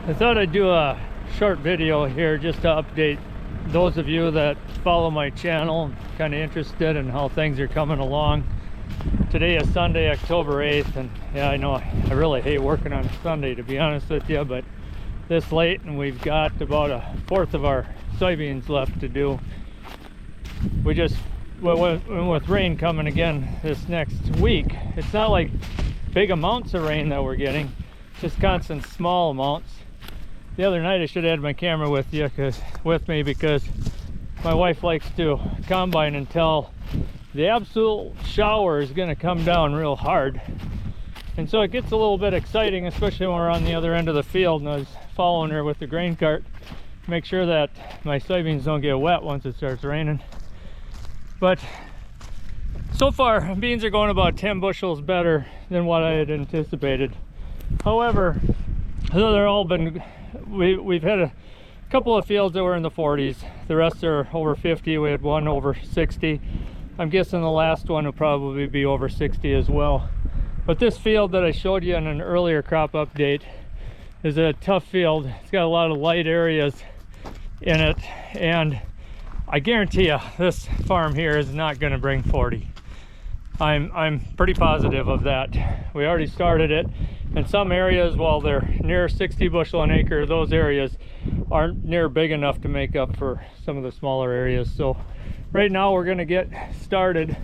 I thought I'd do a short video here just to update those of you that follow my channel, kind of interested in how things are coming along. Today is Sunday, October 8th, and yeah, I know I really hate working on Sunday, to be honest with you, but this late and we've got about a fourth of our soybeans left to do. We just, with rain coming again this next week, it's not like big amounts of rain that we're getting, just constant small amounts. The other night I should have had my camera with me because my wife likes to combine until the absolute shower is going to come down real hard, and so it gets a little bit exciting, especially when we're on the other end of the field and I was following her with the grain cart, make sure that my soybeans don't get wet once it starts raining. But so far beans are going about 10 bushels better than what I had anticipated. However, they're all been, we've had a couple of fields that were in the 40s, the rest are over 50. We had one over 60. I'm guessing the last one will probably be over 60 as well. But this field that I showed you in an earlier crop update is a tough field. It's got a lot of light areas in it, and I guarantee you this farm here is not going to bring 40. I'm pretty positive of that. We already started it, and some areas, while they're near 60 bushel an acre, those areas aren't near big enough to make up for some of the smaller areas. So right now we're going to get started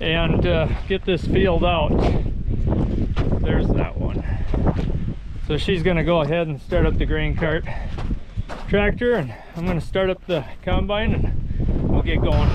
and get this field out. There's that one. So she's going to go ahead and start up the grain cart tractor, and I'm going to start up the combine and we'll get going.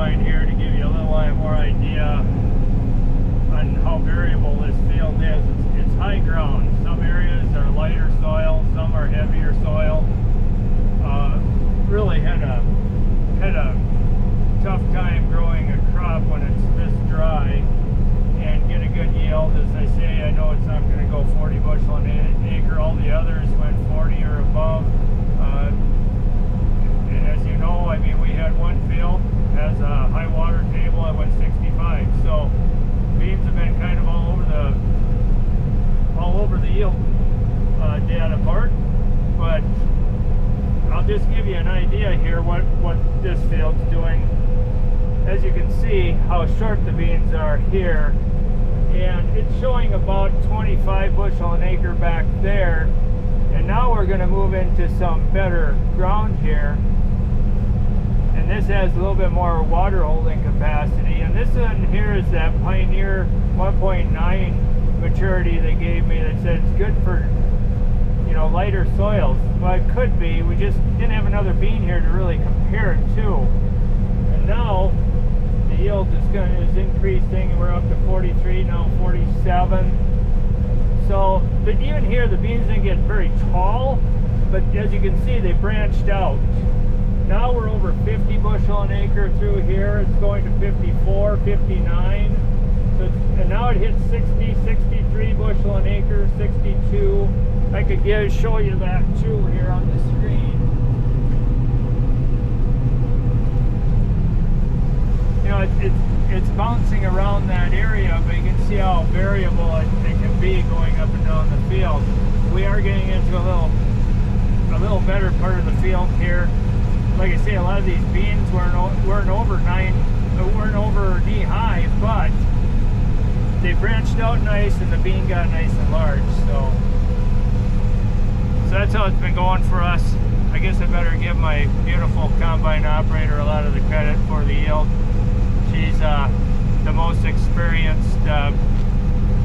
Here to give you a little more idea on how variable this field is. It's high ground. Some areas are lighter soil, some are heavier soil. Really had a tough time growing a crop when it's this dry and get a good yield. As I say, I know it's not going to go 40 bushel an acre. All the others went 40 or above. And as you know, I mean, we had one field has a high water table that went 65, so beans have been kind of all over the yield data part. But I'll just give you an idea here what this field's doing. As you can see how short the beans are here, and it's showing about 25 bushel an acre back there, and now we're going to move into some better ground here. And this has a little bit more water holding capacity, and this one here is that Pioneer 1.9 maturity they gave me that said it's good for, you know, lighter soils. Well, it could be, we just didn't have another bean here to really compare it to. And now the yield is increasing, and we're up to 43, now 47. So, but even here the beans didn't get very tall, but as you can see they branched out. Now we're over 50 bushel an acre through here. It's going to 54, 59. So and now it hits 60, 63 bushel an acre, 62. I could show you that too here on the screen. You know, it's bouncing around that area, but you can see how variable it can be going up and down the field. We are getting into a little better part of the field here. Like I say, a lot of these beans weren't over knee high, but they branched out nice and the bean got nice and large. So that's how it's been going for us. I guess I better give my beautiful combine operator a lot of the credit for the yield. She's the most experienced,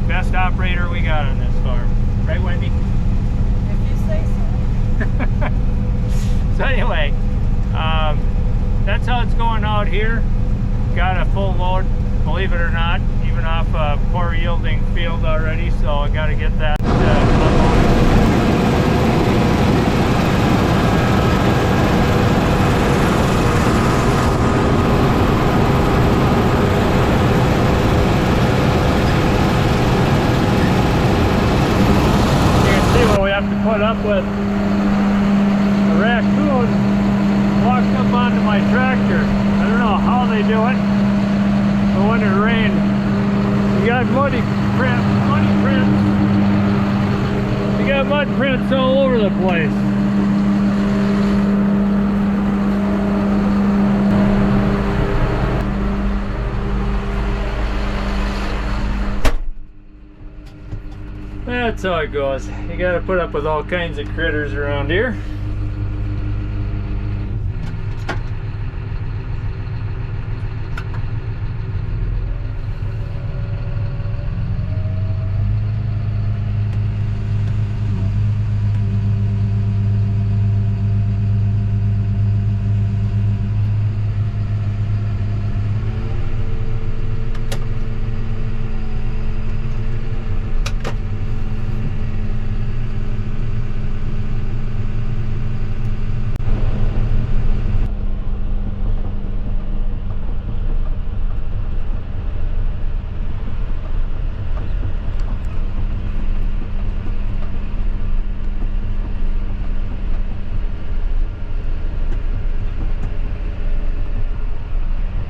best operator we got on this farm. Right, Wendy? If you say so. So anyway, that's how it's going out here. Got a full load believe it or not, even off a poor yielding field already, so I got to get that unloaded. You can see what we have to put up with. A raccoon walked up onto my tractor. I don't know how they do it, but when it rained, you got mud prints all over the place. That's how it goes. You gotta put up with all kinds of critters around here.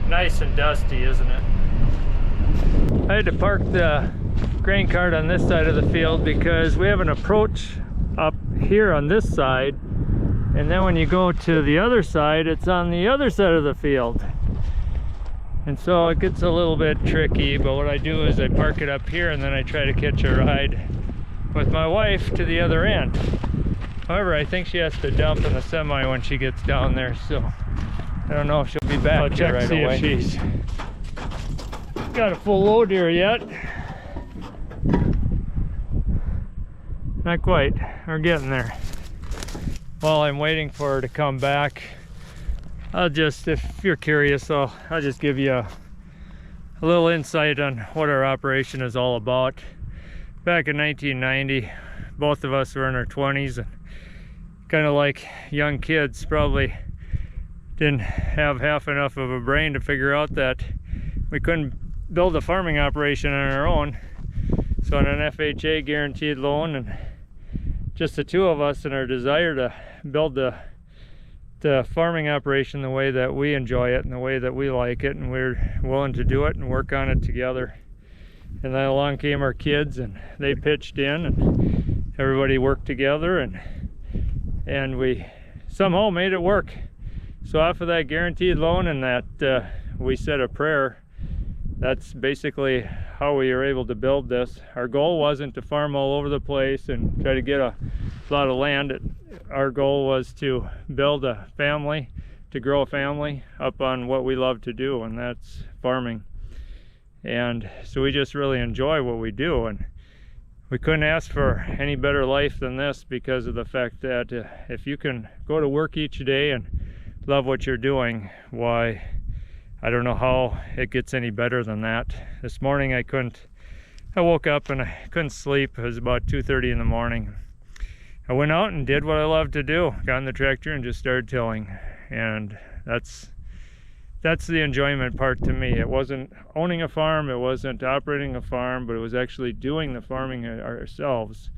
Nice and dusty, isn't it? I had to park the grain cart on this side of the field because we have an approach up here on this side, and then when you go to the other side, it's on the other side of the field, and so it gets a little bit tricky. But what I do is I park it up here, and then I try to catch a ride with my wife to the other end. However, I think she has to dump in the semi when she gets down there, so I don't know if she'll be back. I'll check right see away. If she's got a full load here yet. Not quite. We're getting there. While I'm waiting for her to come back, I'll just, if you're curious, I'll just give you a little insight on what our operation is all about. Back in 1990, both of us were in our 20s, and kind of like young kids, probably didn't have half enough of a brain to figure out that we couldn't build a farming operation on our own. So on an FHA guaranteed loan, and just the two of us and our desire to build the farming operation the way that we enjoy it and the way that we like it, and we're willing to do it and work on it together. And then along came our kids, and they pitched in, and everybody worked together, and we somehow made it work. So off of that guaranteed loan and that we said a prayer, that's basically how we were able to build this. Our goal wasn't to farm all over the place and try to get a lot of land. Our goal was to build a family, to grow a family up on what we love to do, and that's farming. And so we just really enjoy what we do, and we couldn't ask for any better life than this, because of the fact that if you can go to work each day and love what you're doing, why, I don't know how it gets any better than that. This morning I woke up and I couldn't sleep. It was about 2:30 in the morning. I went out and did what I love to do, got in the tractor and just started tilling, and that's the enjoyment part to me. It wasn't owning a farm, it wasn't operating a farm, but it was actually doing the farming ourselves,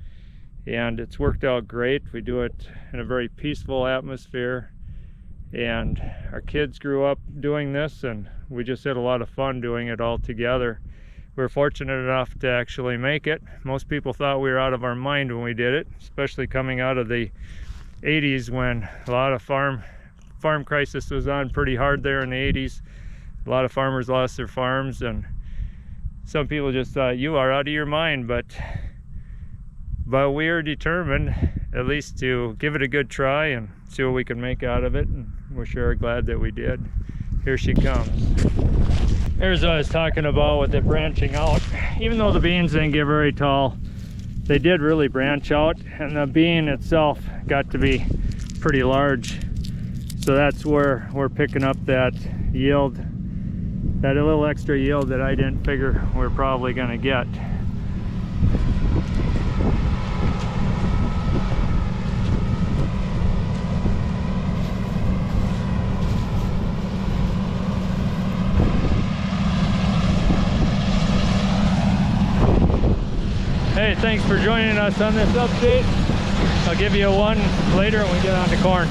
and it's worked out great. We do it in a very peaceful atmosphere, and our kids grew up doing this, and we just had a lot of fun doing it all together. We were fortunate enough to actually make it. Most people thought we were out of our mind when we did it, especially coming out of the 80s, when a lot of farm crisis was on pretty hard there in the 80s. A lot of farmers lost their farms, and some people just thought you are out of your mind, but we are determined at least to give it a good try and see what we can make out of it, and we're sure glad that we did. Here she comes. There's what I was talking about with it branching out. Even though the beans didn't get very tall, they did really branch out, and the bean itself got to be pretty large. So that's where we're picking up that yield that a little extra yield that I didn't figure we're probably gonna get. Hey, thanks for joining us on this update. I'll give you one later when we get on to corn.